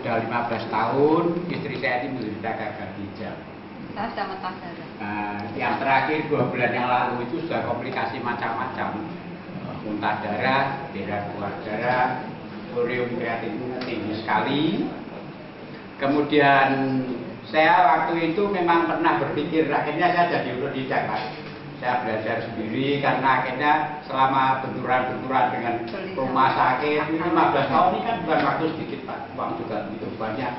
sudah 15 tahun, istri saya ini menderita gagal ginjal. Saya sudah mentah darah. Nah, yang terakhir 2 bulan yang lalu itu sudah komplikasi macam-macam. Muntah darah, keluar darah, ureum kreatinnya tinggi sekali. Kemudian saya waktu itu memang pernah berpikir, akhirnya saya jadi otodidak, Pak. Saya belajar sendiri karena akhirnya selama benturan-benturan dengan rumah sakit 15 tahun ini kan bukan waktu sedikit, Pak. Uang juga begitu banyak.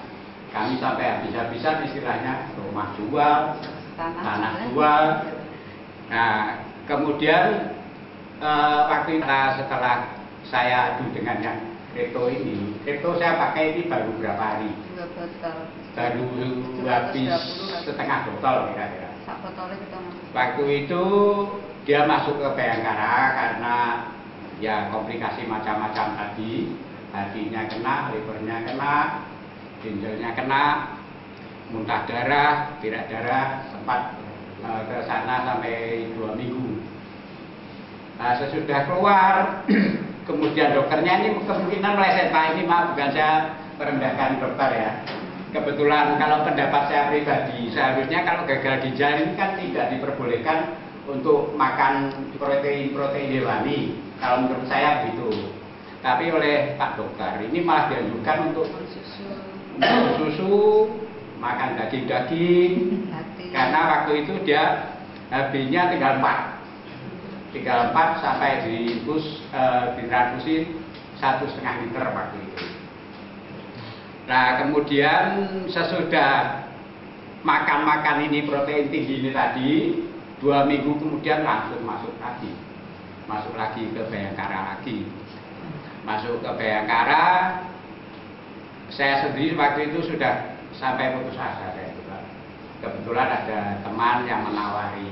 Kami sampai habis-habisan istilahnya rumah jual, tanah jual. Nah, kemudian waktu itu setelah saya adu dengan yang kripto ini, kripto saya pakai ini baru berapa hari? 2 botol. Baru habis setengah botol kira-kira. Sak botolnya kita Waktu itu dia masuk ke Bayangkara karena ya komplikasi macam-macam tadi, hatinya kena, livernya kena, ginjalnya kena, muntah darah, tidak darah, sempat ke sana sampai 2 minggu. Nah, sesudah keluar, kemudian dokternya ini kemungkinan meleset, Pak. Ini maaf, bukan saya merendahkan dokter ya. Kebetulan kalau pendapat saya pribadi, seharusnya kalau gagal ginjal ini kan tidak diperbolehkan untuk makan protein hewani. Kalau menurut saya begitu. Tapi oleh Pak Dokter ini malah dianjurkan untuk susu, makan daging-daging. Karena waktu itu dia HB-nya tinggal 4 sampai ditransfusi 1,5 liter waktu itu. Nah, kemudian sesudah makan ini protein tinggi ini tadi, 2 minggu kemudian langsung masuk lagi ke Bayangkara lagi. Masuk ke Bayangkara, saya sendiri waktu itu sudah sampai putus asa saya juga. Kebetulan ada teman yang menawari.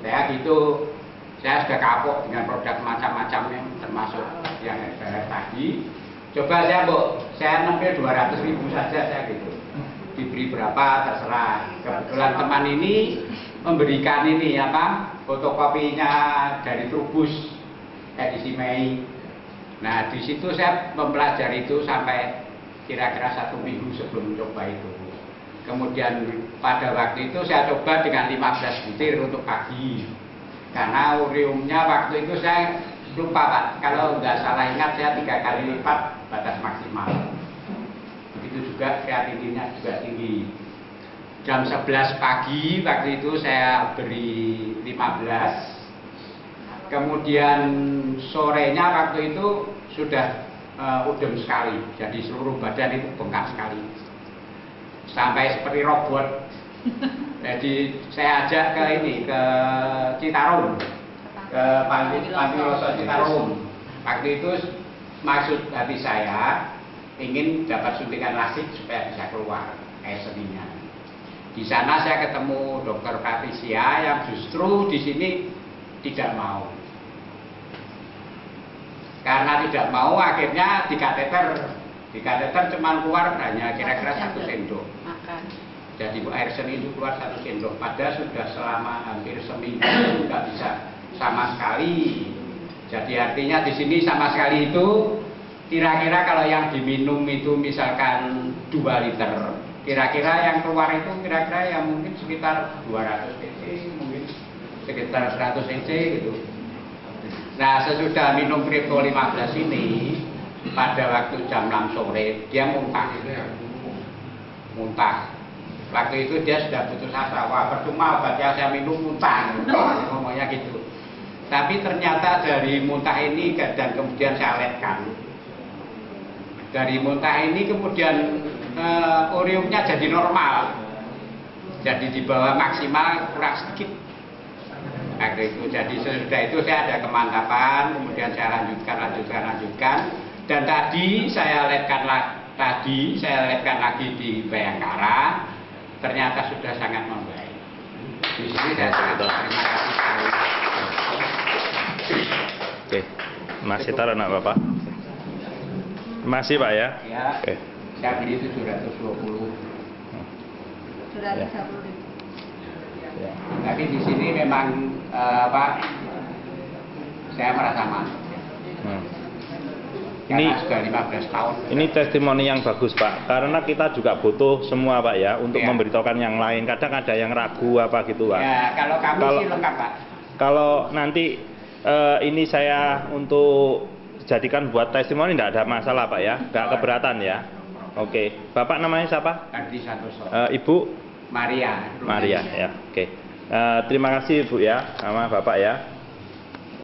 Saya gitu, saya sudah kapok dengan produk macam-macamnya, termasuk yang saya tadi. Coba saya nembil 200.000 saja, saya gitu. Diberi berapa terserah. Kebetulan teman ini memberikan ini fotokopinya dari Trubus edisi Mei. Nah, di situ saya mempelajari itu sampai kira-kira 1 minggu sebelum coba itu. Kemudian pada waktu itu saya coba dengan 15 butir untuk pagi. Karena ureumnya waktu itu saya lupa, Pak. Kalau nggak salah ingat saya 3 kali lipat batas maksimal. Begitu juga kreatininnya juga tinggi. Jam 11 pagi waktu itu saya beri 15. Kemudian sorenya waktu itu sudah udem sekali. Jadi seluruh badan itu bengkak sekali. Sampai seperti robot. Jadi saya ajak ke Citarum. Ke Panti Rasa Citarum. Waktu itu maksud hati saya ingin dapat suntikan lasik supaya bisa keluar air seninya. Di sana saya ketemu Dokter Patricia yang justru di sini tidak mau. Karena tidak mau, akhirnya di kateter cuma keluar hanya kira-kira 1 sendok. Jadi air seni itu keluar 1 sendok. Padahal sudah selama hampir seminggu nggak bisa sama sekali. Jadi artinya di sini sama sekali itu kira-kira kalau yang diminum itu misalkan 2 liter, kira-kira yang keluar itu kira-kira yang mungkin sekitar 200 cc, mungkin sekitar 100 cc gitu. Nah, sesudah minum Kripto 15 ini pada waktu jam 6 sore dia muntah. Waktu itu dia sudah putus asa, wah percuma obat yang saya minum muntah, ngomongnya gitu. Tapi ternyata dari muntah ini dan kemudian saya letkan. Dari muntah ini kemudian ureumnya jadi normal. Jadi di bawah maksimal kurang sedikit. Waktu itu, jadi sesudah itu saya ada kemantapan, kemudian saya lanjutkan. Dan tadi saya letkan lagi di Bayangkara, ternyata sudah sangat membaik. Di sini saya sangat terima kasih sekali. Oke, masih taruh nak Bapak? Masih Pak ya? Ya, oke. Saya beli 720. Sudah Ya. 30.000. Ya. Tapi di sini memang saya merasa aman. Karena sudah 15 tahun. Ini testimoni yang bagus Pak, karena kita juga butuh semua Pak ya untuk Ya. memberitahukan yang lain. Kadang ada yang ragu apa gitu Pak. Ya, kalau kami Kalau- sih lengkap Pak. Kalau nanti ini saya untuk jadikan buat testimoni tidak ada masalah Pak ya, nggak keberatan ya. Oke, Bapak namanya siapa? Kardi Santoso. Ibu Maria. Maria ya. Oke. Terima kasih Bu ya, sama Bapak ya.